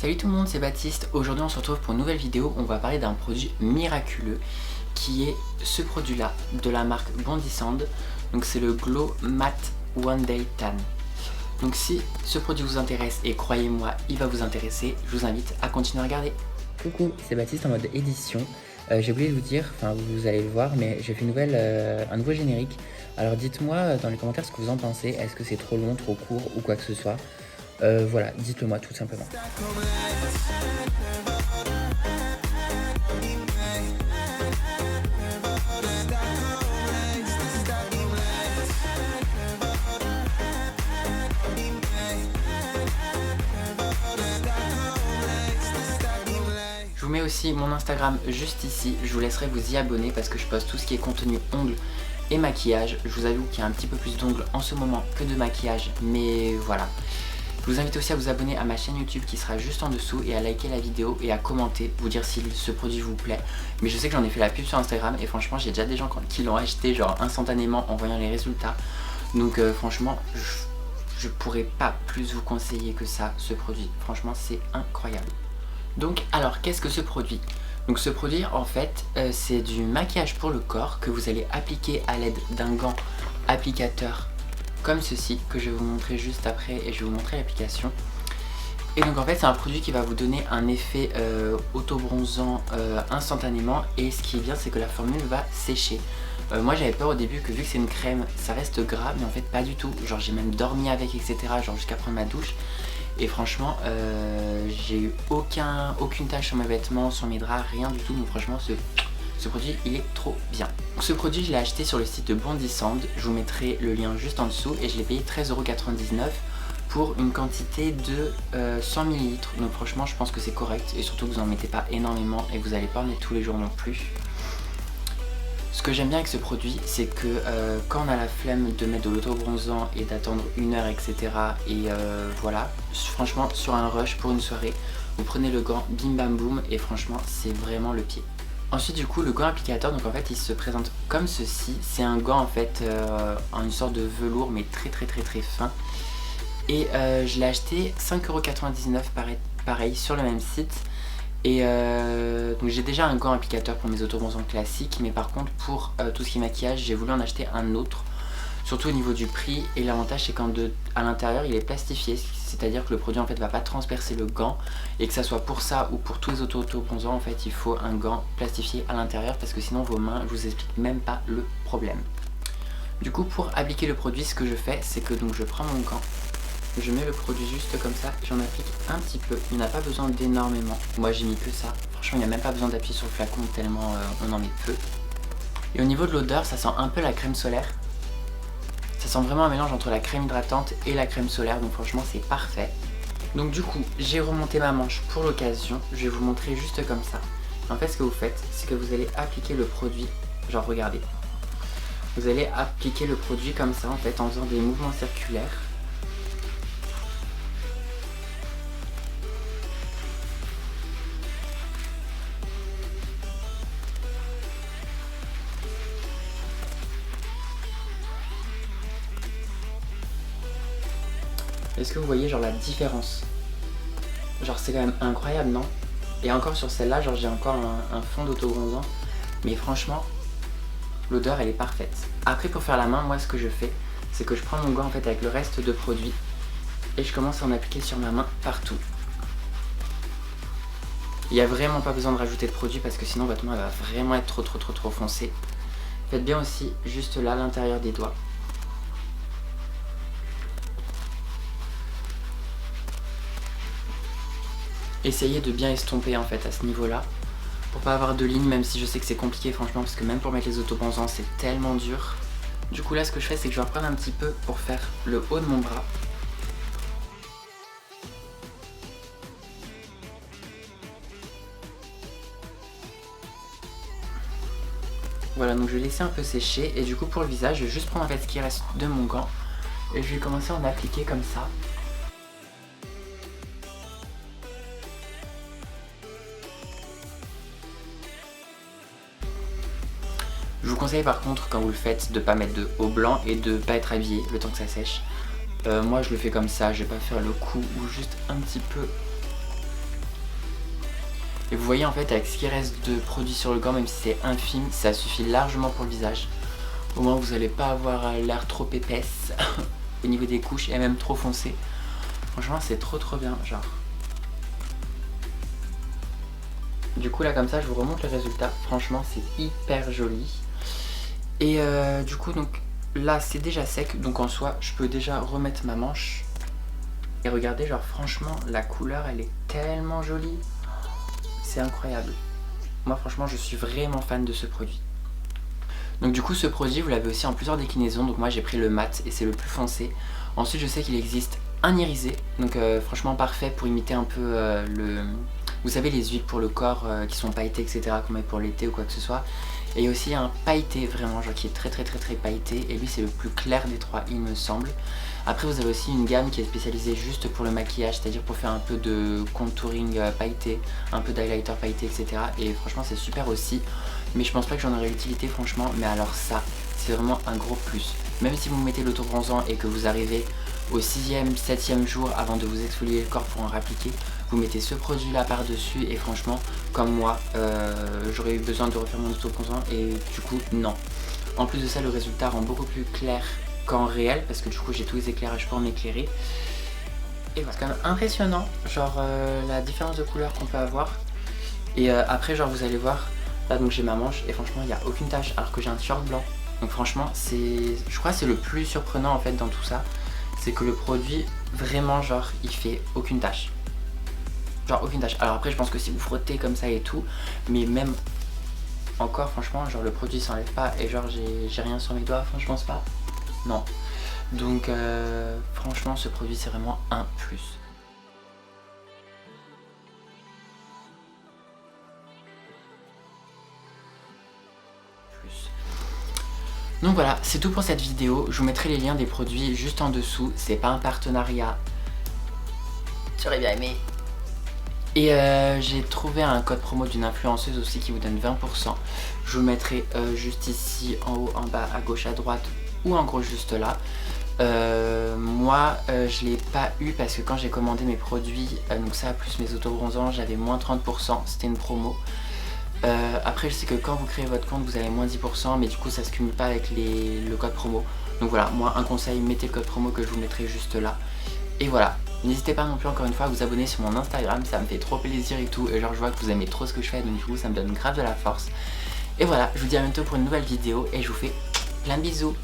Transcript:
Salut tout le monde, c'est Baptiste. Aujourd'hui on se retrouve pour une nouvelle vidéo. On va parler d'un produit miraculeux qui est ce produit là de la marque Bondi Sand. Donc c'est le Glow Matte One Day Tan. Donc si ce produit vous intéresse, et croyez-moi il va vous intéresser, je vous invite à continuer à regarder. Coucou, c'est Baptiste en mode édition. J'ai oublié de vous dire, enfin vous allez le voir, mais j'ai fait un nouveau générique. Alors dites-moi dans les commentaires ce que vous en pensez. Est-ce que c'est trop long, trop court ou quoi que ce soit. Voilà, dites-le moi tout simplement. Je vous mets aussi mon Instagram juste ici, je vous laisserai vous y abonner parce que je poste tout ce qui est contenu ongles et maquillage. Je vous avoue qu'il y a un petit peu plus d'ongles en ce moment que de maquillage, mais voilà. Je vous invite aussi à vous abonner à ma chaîne YouTube qui sera juste en dessous et à liker la vidéo et à commenter, vous dire si ce produit vous plaît. Mais je sais que j'en ai fait la pub sur Instagram et franchement j'ai déjà des gens qui l'ont acheté genre instantanément en voyant les résultats. Donc franchement je pourrais pas plus vous conseiller que ça ce produit. Franchement c'est incroyable. Donc alors qu'est-ce que ce produit? Donc ce produit en fait c'est du maquillage pour le corps que vous allez appliquer à l'aide d'un gant applicateur comme ceci que je vais vous montrer juste après et je vais vous montrer l'application. Et donc en fait c'est un produit qui va vous donner un effet auto-bronzant instantanément, et ce qui est bien c'est que la formule va sécher. Moi j'avais peur au début que vu que c'est une crème ça reste gras, mais en fait pas du tout. Genre j'ai même dormi avec etc, genre jusqu'à prendre ma douche. Et franchement j'ai eu aucune tache sur mes vêtements, sur mes draps, rien du tout. Donc franchement ce produit il est trop bien. Donc, ce produit je l'ai acheté sur le site de Bondi Sand. Je vous mettrai le lien juste en dessous et je l'ai payé 13,99 € pour une quantité de 100 ml. Donc franchement je pense que c'est correct, et surtout que vous n'en mettez pas énormément et que vous n'allez pas en mettre tous les jours non plus. Ce que j'aime bien avec ce produit, c'est que quand on a la flemme de mettre de l'auto-bronzant et d'attendre une heure, etc. Et voilà, franchement, sur un rush pour une soirée, vous prenez le gant, bim bam boum, et franchement, c'est vraiment le pied. Ensuite, du coup, le gant applicateur, donc en fait, il se présente comme ceci. C'est un gant en fait en une sorte de velours, mais très fin. Et je l'ai acheté 5,99 € pareil sur le même site. Et donc j'ai déjà un gant applicateur pour mes autobronzants classiques, mais par contre pour tout ce qui est maquillage j'ai voulu en acheter un autre, surtout au niveau du prix. Et l'avantage c'est qu'à l'intérieur il est plastifié, c'est à dire que le produit en fait va pas transpercer le gant, et que ça soit pour ça ou pour tous les autobronzants en fait il faut un gant plastifié à l'intérieur, parce que sinon vos mains, je vous explique même pas le problème. Du coup pour appliquer le produit, ce que je fais c'est que donc je prends mon gant, je mets le produit juste comme ça, j'en applique un petit peu, il n'a pas besoin d'énormément. Moi j'ai mis que ça, franchement il n'y a même pas besoin d'appuyer sur le flacon tellement on en met peu. Et au niveau de l'odeur, ça sent un peu la crème solaire. Ça sent vraiment un mélange entre la crème hydratante et la crème solaire, donc franchement c'est parfait. Donc du coup j'ai remonté ma manche pour l'occasion, je vais vous montrer juste comme ça. En fait ce que vous faites, c'est que vous allez appliquer le produit, genre regardez. Vous allez appliquer le produit comme ça en fait en faisant des mouvements circulaires. Est-ce que vous voyez genre la différence? Genre c'est quand même incroyable, non? Et encore sur celle-là, genre j'ai encore un fond d'auto-bronzant, mais franchement l'odeur elle est parfaite. Après pour faire la main, moi ce que je fais c'est que je prends mon gant en fait avec le reste de produit et je commence à en appliquer sur ma main partout. Il n'y a vraiment pas besoin de rajouter de produit parce que sinon votre main va vraiment être trop foncée. Faites bien aussi juste là à l'intérieur des doigts. Essayez de bien estomper en fait à ce niveau là pour pas avoir de ligne, même si je sais que c'est compliqué franchement, parce que même pour mettre les autobronzants c'est tellement dur. Du coup là ce que je fais c'est que je vais reprendre un petit peu pour faire le haut de mon bras. Voilà, donc je vais laisser un peu sécher, et du coup pour le visage je vais juste prendre en fait ce qui reste de mon gant et je vais commencer à en appliquer comme ça. Je vous conseille par contre quand vous le faites de ne pas mettre de haut blanc et de ne pas être habillé le temps que ça sèche. Moi je le fais comme ça, je vais pas faire le coup ou juste un petit peu Et vous voyez en fait avec ce qui reste de produit sur le gant, même si c'est infime, ça suffit largement pour le visage. Au moins vous n'allez pas avoir l'air trop épaisse au niveau des couches et même trop foncé. Franchement c'est trop bien genre. Du coup là comme ça je vous remonte les résultats. Franchement c'est hyper joli. Et du coup donc là c'est déjà sec. Donc en soi je peux déjà remettre ma manche. Et regardez genre franchement la couleur elle est tellement jolie. C'est incroyable. Moi franchement je suis vraiment fan de ce produit. Donc du coup ce produit vous l'avez aussi en plusieurs déclinaisons. Donc moi j'ai pris le mat et c'est le plus foncé. Ensuite je sais qu'il existe un irisé. Donc franchement parfait pour imiter un peu vous savez les huiles pour le corps qui sont pailletées etc. Qu'on met pour l'été ou quoi que ce soit. Et aussi un pailleté vraiment genre qui est très pailleté. Et lui c'est le plus clair des trois il me semble. Après vous avez aussi une gamme qui est spécialisée juste pour le maquillage, c'est-à-dire pour faire un peu de contouring pailleté, un peu d'highlighter pailleté etc. Et franchement c'est super aussi. Mais je pense pas que j'en aurai utilité franchement. Mais alors ça c'est vraiment un gros plus. Même si vous mettez l'auto-bronzant et que vous arrivez au 6e, 7e jour avant de vous exfolier le corps pour en réappliquer, vous mettez ce produit là par dessus et franchement comme moi j'aurais eu besoin de refaire mon auto-bronzant et du coup non. En plus de ça le résultat rend beaucoup plus clair qu'en réel parce que du coup j'ai tous les éclairages pour m'éclairer. Et voilà, c'est quand même impressionnant genre la différence de couleur qu'on peut avoir. Et après genre vous allez voir là donc j'ai ma manche et franchement il n'y a aucune tache alors que j'ai un t-shirt blanc. Donc franchement c'est, je crois que c'est le plus surprenant en fait dans tout ça. C'est que le produit vraiment genre il fait aucune tache. Genre aucune tache. Alors après je pense que si vous frottez comme ça et tout, mais même encore franchement genre le produit s'enlève pas et genre j'ai rien sur mes doigts, enfin je pense pas. Non. Donc franchement ce produit c'est vraiment un plus. Donc voilà, c'est tout pour cette vidéo. Je vous mettrai les liens des produits juste en dessous. C'est pas un partenariat. J'aurais bien aimé. Et j'ai trouvé un code promo d'une influenceuse aussi qui vous donne 20%. Je vous le mettrai juste ici, en haut, en bas, à gauche, à droite ou en gros juste là. Moi je l'ai pas eu parce que quand j'ai commandé mes produits, donc ça plus mes auto-bronzants, j'avais moins 30%, c'était une promo. Après je sais que quand vous créez votre compte vous avez moins 10% mais du coup ça se cumule pas avec le code promo. Donc voilà, moi un conseil, mettez le code promo que je vous mettrai juste là. Et voilà, n'hésitez pas non plus encore une fois à vous abonner sur mon Instagram, ça me fait trop plaisir et tout. Et genre je vois que vous aimez trop ce que je fais donc du coup ça me donne grave de la force. Et voilà, je vous dis à bientôt pour une nouvelle vidéo et je vous fais plein de bisous.